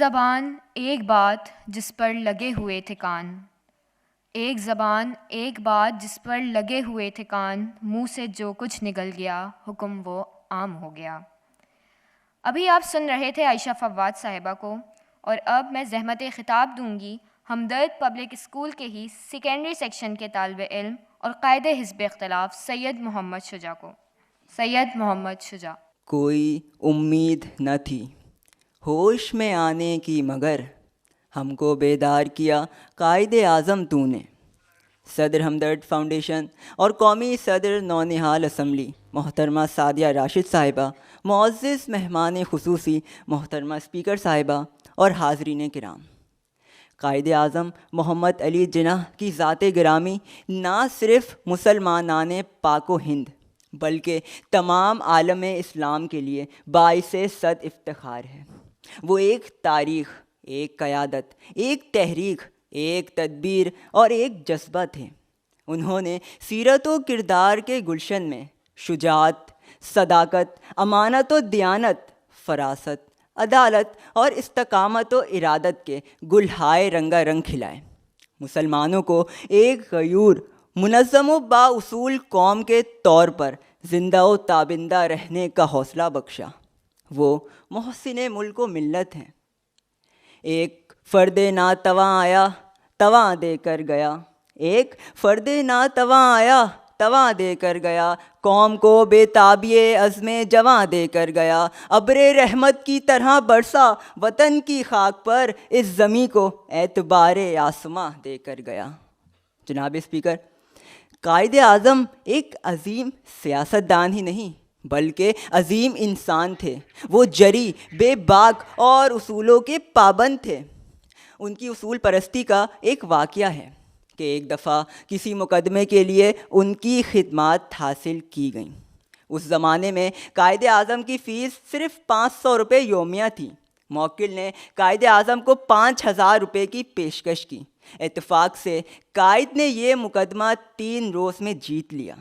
زبان ایک بات جس پر لگے ہوئے تھے کان، ایک زبان ایک بات جس پر لگے ہوئے تھے کان، منہ سے جو کچھ نکل گیا حکم وہ عام ہو گیا۔ ابھی آپ سن رہے تھے عائشہ فواد صاحبہ کو، اور اب میں زحمت خطاب دوں گی ہمدرد پبلک اسکول کے ہی سیکنڈری سیکشن کے طالب علم اور قائد حزب اختلاف سید محمد شجاع کو۔ سید محمد شجاع۔ کوئی امید نہ تھی ہوش میں آنے کی، مگر ہم کو بیدار کیا قائد اعظم تو نے۔ صدر ہمدرد فاؤنڈیشن اور قومی صدر نونہال اسمبلی محترمہ سعدیہ راشد صاحبہ، معزز مہمان خصوصی محترمہ اسپیکر صاحبہ اور حاضرین کرام، قائد اعظم محمد علی جناح کی ذات گرامی نہ صرف مسلمانان پاک و ہند بلکہ تمام عالم اسلام کے لیے باعث صد افتخار ہے۔ وہ ایک تاریخ، ایک قیادت، ایک تحریک، ایک تدبیر اور ایک جذبہ تھے۔ انہوں نے سیرت و کردار کے گلشن میں شجاعت، صداقت، امانت و دیانت، فراست، عدالت اور استقامت و ارادت کے گلہائے رنگا رنگ کھلائے۔ مسلمانوں کو ایک غیور، منظم و بااصول قوم کے طور پر زندہ و تابندہ رہنے کا حوصلہ بخشا۔ وہ محسن ملک و ملت ہیں۔ ایک فرد ناتواں آیا، تواں دے کر گیا، ایک فرد ناتواں آیا، تواں دے کر گیا، قوم کو بے تابی عزم جواں دے کر گیا، ابر رحمت کی طرح برسا وطن کی خاک پر، اس زمیں کو اعتبار آسماں دے کر گیا۔ جناب اسپیکر، قائد اعظم ایک عظیم سیاستدان ہی نہیں بلکہ عظیم انسان تھے۔ وہ جری، بے باک اور اصولوں کے پابند تھے۔ ان کی اصول پرستی کا ایک واقعہ ہے کہ ایک دفعہ کسی مقدمے کے لیے ان کی خدمات حاصل کی گئیں۔ اس زمانے میں قائد اعظم کی فیس صرف 500 روپے یومیہ تھی۔ موکل نے قائد اعظم کو 5000 روپے کی پیشکش کی۔ اتفاق سے قائد نے یہ مقدمہ 3 روز میں جیت لیا،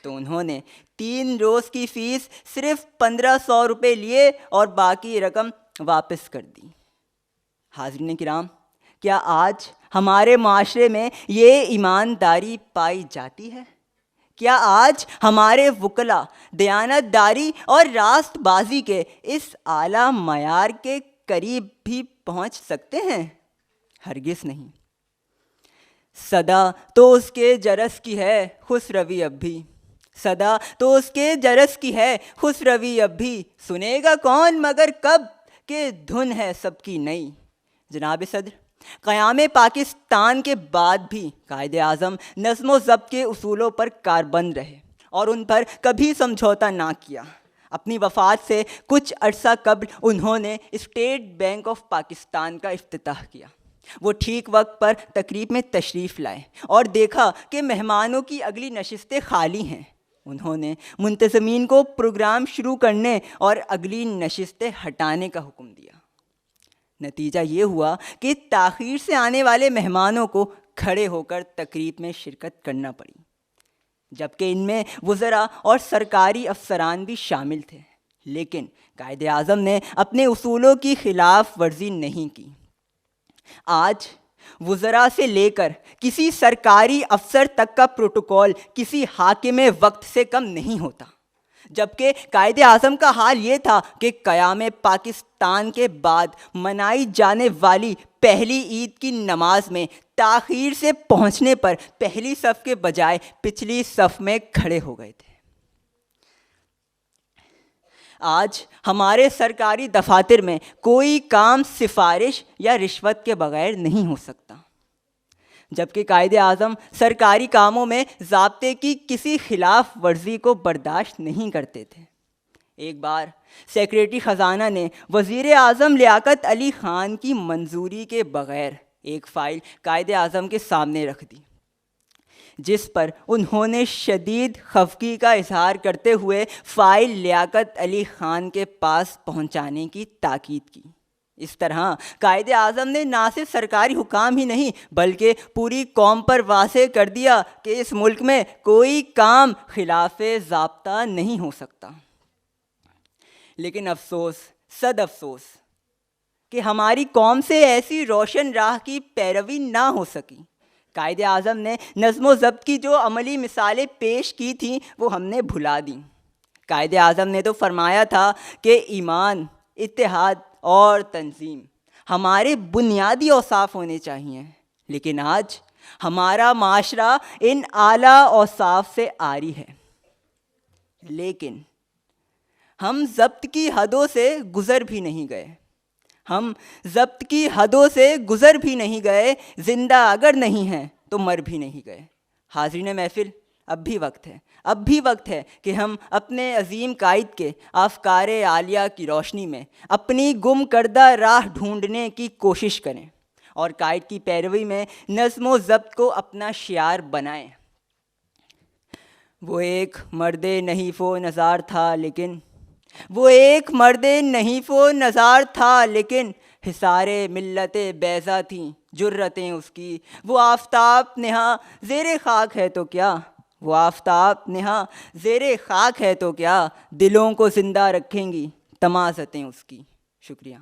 تو انہوں نے 3 روز کی فیس صرف 1500 روپے لیے اور باقی رقم واپس کر دی۔ حاضرین کرام، کیا آج ہمارے معاشرے میں یہ ایمانداری پائی جاتی ہے؟ کیا آج ہمارے وکلاء دیانت داری اور راست بازی کے اس اعلیٰ معیار کے قریب بھی پہنچ سکتے ہیں؟ ہرگز نہیں۔ صدا تو اس کے جرس کی ہے خسروی اب بھی، صدا تو اس کے جرس کی ہے خسروی اب بھی، سنے گا کون مگر کب کہ دھن ہے سب کی نئی۔ جناب صدر، قیام پاکستان کے بعد بھی قائد اعظم نظم و ضبط کے اصولوں پر کاربند رہے اور ان پر کبھی سمجھوتا نہ کیا۔ اپنی وفات سے کچھ عرصہ قبل انہوں نے اسٹیٹ بینک آف پاکستان کا افتتاح کیا۔ وہ ٹھیک وقت پر تقریب میں تشریف لائے اور دیکھا کہ مہمانوں کی اگلی نشستیں خالی ہیں۔ انہوں نے منتظمین کو پروگرام شروع کرنے اور اگلی نشستیں ہٹانے کا حکم دیا۔ نتیجہ یہ ہوا کہ تاخیر سے آنے والے مہمانوں کو کھڑے ہو کر تقریب میں شرکت کرنا پڑی، جبکہ ان میں وزراء اور سرکاری افسران بھی شامل تھے۔ لیکن قائد اعظم نے اپنے اصولوں کی خلاف ورزی نہیں کی۔ آج وزراء سے لے کر کسی سرکاری افسر تک کا پروٹوکول کسی حاکم وقت سے کم نہیں ہوتا، جبکہ قائد اعظم کا حال یہ تھا کہ قیام پاکستان کے بعد منائی جانے والی پہلی عید کی نماز میں تاخیر سے پہنچنے پر پہلی صف کے بجائے پچھلی صف میں کھڑے ہو گئے تھے۔ آج ہمارے سرکاری دفاتر میں کوئی کام سفارش یا رشوت کے بغیر نہیں ہو سکتا، جبکہ قائد اعظم سرکاری کاموں میں ضابطے کی کسی خلاف ورزی کو برداشت نہیں کرتے تھے۔ ایک بار سیکریٹری خزانہ نے وزیر اعظم لیاقت علی خان کی منظوری کے بغیر ایک فائل قائد اعظم کے سامنے رکھ دی، جس پر انہوں نے شدید خفگی کا اظہار کرتے ہوئے فائل لیاقت علی خان کے پاس پہنچانے کی تاکید کی۔ اس طرح قائد اعظم نے نہ صرف سرکاری حکام ہی نہیں بلکہ پوری قوم پر واضح کر دیا کہ اس ملک میں کوئی کام خلاف ضابطہ نہیں ہو سکتا۔ لیکن افسوس، صد افسوس، کہ ہماری قوم سے ایسی روشن راہ کی پیروی نہ ہو سکی۔ قائد اعظم نے نظم و ضبط کی جو عملی مثالیں پیش کی تھیں وہ ہم نے بھلا دیں۔ قائد اعظم نے تو فرمایا تھا کہ ایمان، اتحاد اور تنظیم ہمارے بنیادی اوصاف ہونے چاہئیں، لیکن آج ہمارا معاشرہ ان اعلیٰ اوصاف سے عاری ہے۔ لیکن ہم ضبط کی حدوں سے گزر بھی نہیں گئے، ہم ضبط کی حدوں سے گزر بھی نہیں گئے، زندہ اگر نہیں ہیں تو مر بھی نہیں گئے۔ حاضرین محفل، اب بھی وقت ہے کہ ہم اپنے عظیم قائد کے افکار عالیہ کی روشنی میں اپنی گم کردہ راہ ڈھونڈنے کی کوشش کریں اور قائد کی پیروی میں نظم و ضبط کو اپنا شعار بنائیں۔ وہ ایک مرد نحیف و نزار تھا لیکن حصار ملت بیضا تھیں جرتیں اس کی۔ وہ آفتاب نہاں زیر خاک ہے تو کیا دلوں کو زندہ رکھیں گی تمازتیں اس کی۔ شکریہ۔